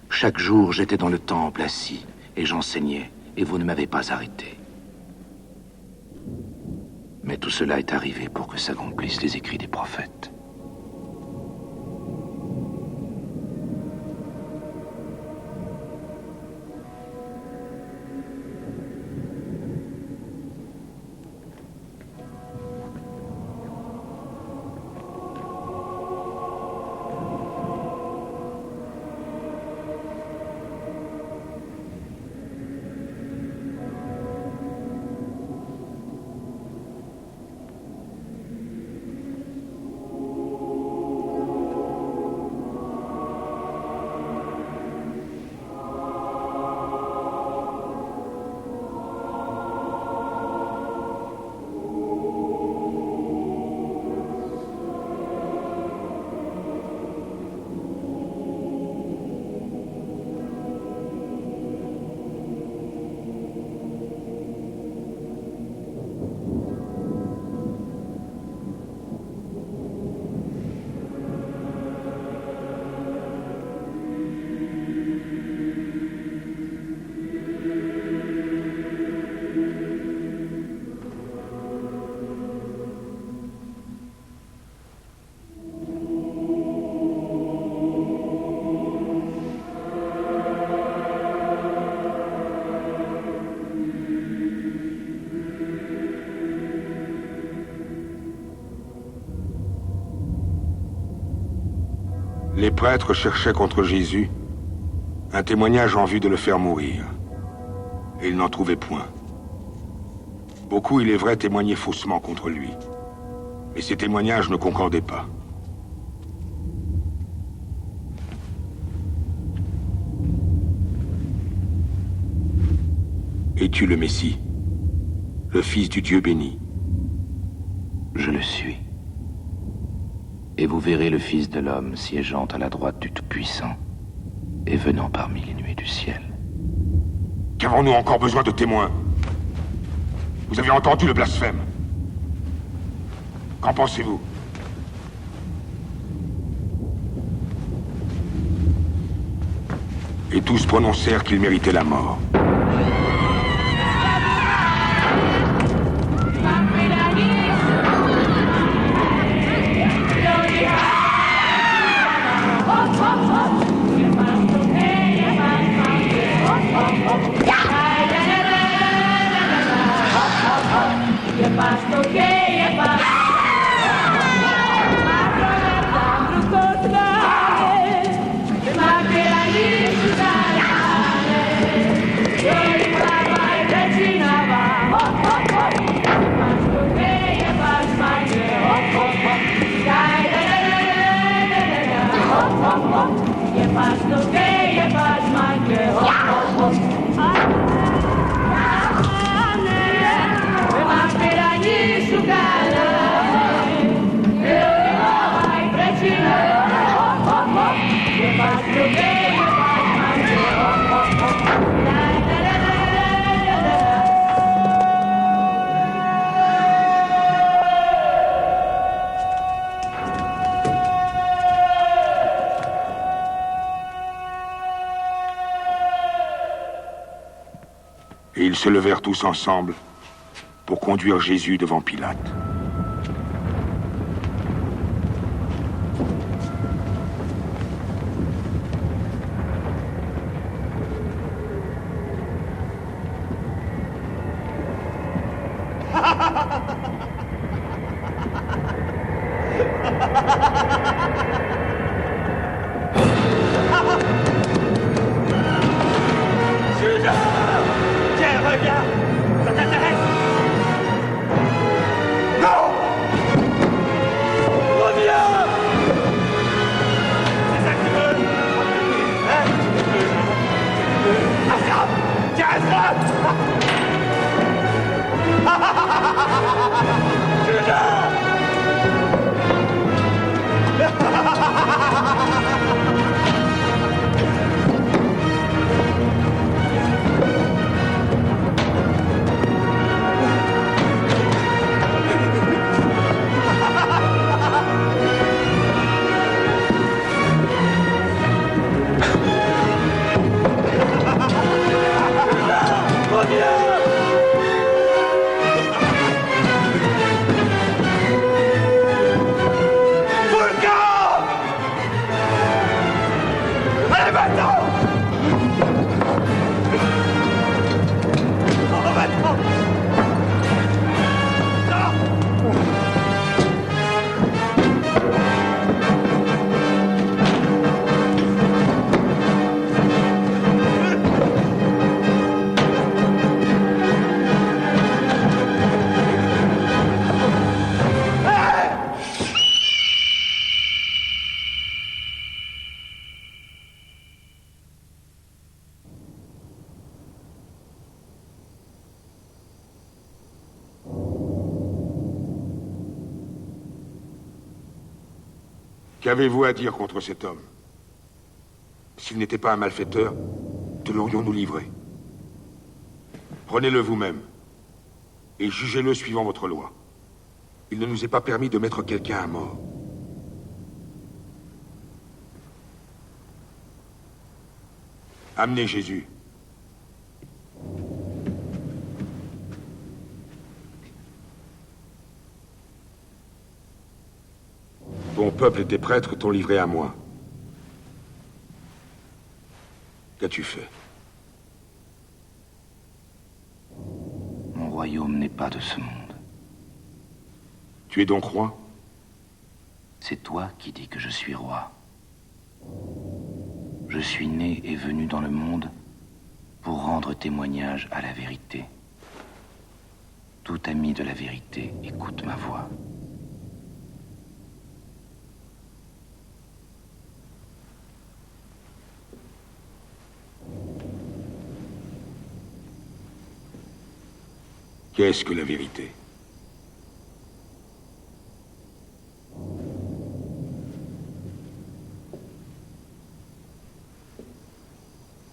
Speaker 5: Chaque jour, j'étais dans le temple assis et j'enseignais, et vous ne m'avez pas arrêté. Mais tout cela est arrivé pour que s'accomplissent les écrits des prophètes.
Speaker 2: Les prêtres cherchaient contre Jésus un témoignage en vue de le faire mourir. Et ils n'en trouvaient point. Beaucoup, il est vrai, témoignaient faussement contre lui. Mais ces témoignages ne concordaient pas. Es-tu le Messie, le Fils du Dieu béni?
Speaker 5: Je le suis. Et vous verrez le Fils de l'homme siégeant à la droite du Tout-Puissant et venant parmi les nuées du ciel.
Speaker 2: Qu'avons-nous encore besoin de témoins? Vous avez entendu le blasphème. Qu'en pensez-vous? Et tous prononcèrent qu'il méritait la mort. Et ils se levèrent tous ensemble pour conduire Jésus devant Pilate. Qu'avez-vous à dire contre cet homme? S'il n'était pas un malfaiteur, te l'aurions-nous livré. Prenez-le vous-même et jugez-le suivant votre loi. Il ne nous est pas permis de mettre quelqu'un à mort. Amenez Jésus. Ton peuple et tes prêtres t'ont livré à moi. Qu'as-tu fait?
Speaker 5: Mon royaume n'est pas de ce monde.
Speaker 2: Tu es donc roi?
Speaker 5: C'est toi qui dis que je suis roi. Je suis né et venu dans le monde pour rendre témoignage à la vérité. Tout ami de la vérité écoute ma voix.
Speaker 2: Qu'est-ce que la vérité?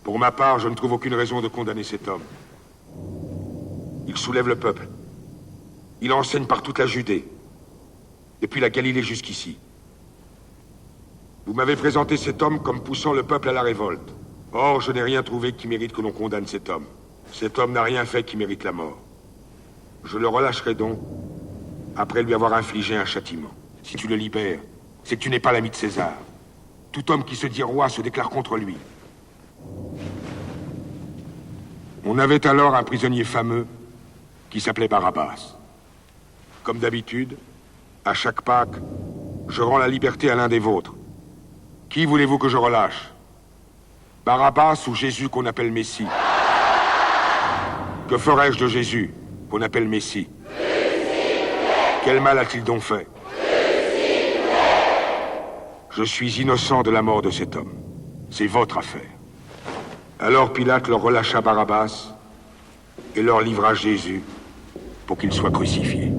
Speaker 2: Pour ma part, je ne trouve aucune raison de condamner cet homme. Il soulève le peuple. Il enseigne par toute la Judée, depuis la Galilée jusqu'ici. Vous m'avez présenté cet homme comme poussant le peuple à la révolte. Or, je n'ai rien trouvé qui mérite que l'on condamne cet homme. Cet homme n'a rien fait qui mérite la mort. Je le relâcherai donc, après lui avoir infligé un châtiment. Si tu le libères, c'est que tu n'es pas l'ami de César. Tout homme qui se dit roi se déclare contre lui. On avait alors un prisonnier fameux qui s'appelait Barabbas. Comme d'habitude, à chaque Pâques, je rends la liberté à l'un des vôtres. Qui voulez-vous que je relâche? Barabbas ou Jésus qu'on appelle Messie? Que ferais-je de Jésus qu'on appelle Messie? Quel mal a-t-il donc fait? Je suis innocent de la mort de cet homme. C'est votre affaire. Alors Pilate leur relâcha Barabbas et leur livra Jésus pour qu'il soit crucifié.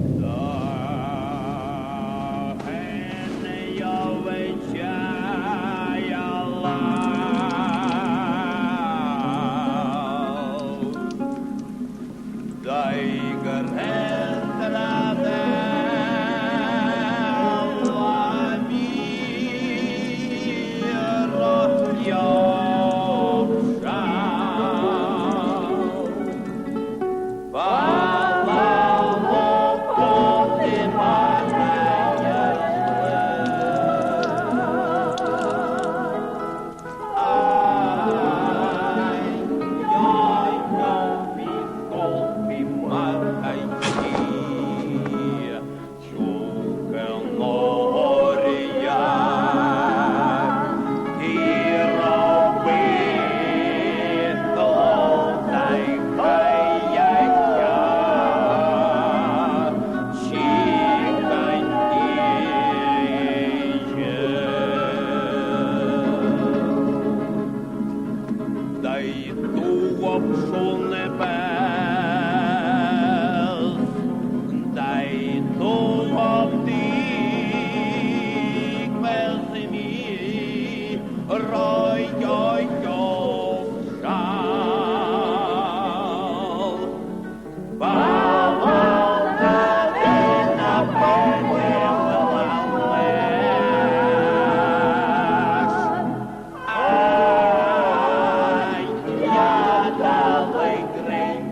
Speaker 9: Great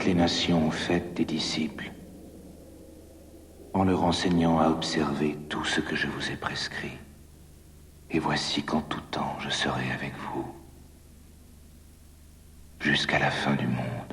Speaker 5: toutes les nations faites des disciples, en leur enseignant à observer tout ce que je vous ai prescrit. Et voici qu'en tout temps je serai avec vous, jusqu'à la fin du monde.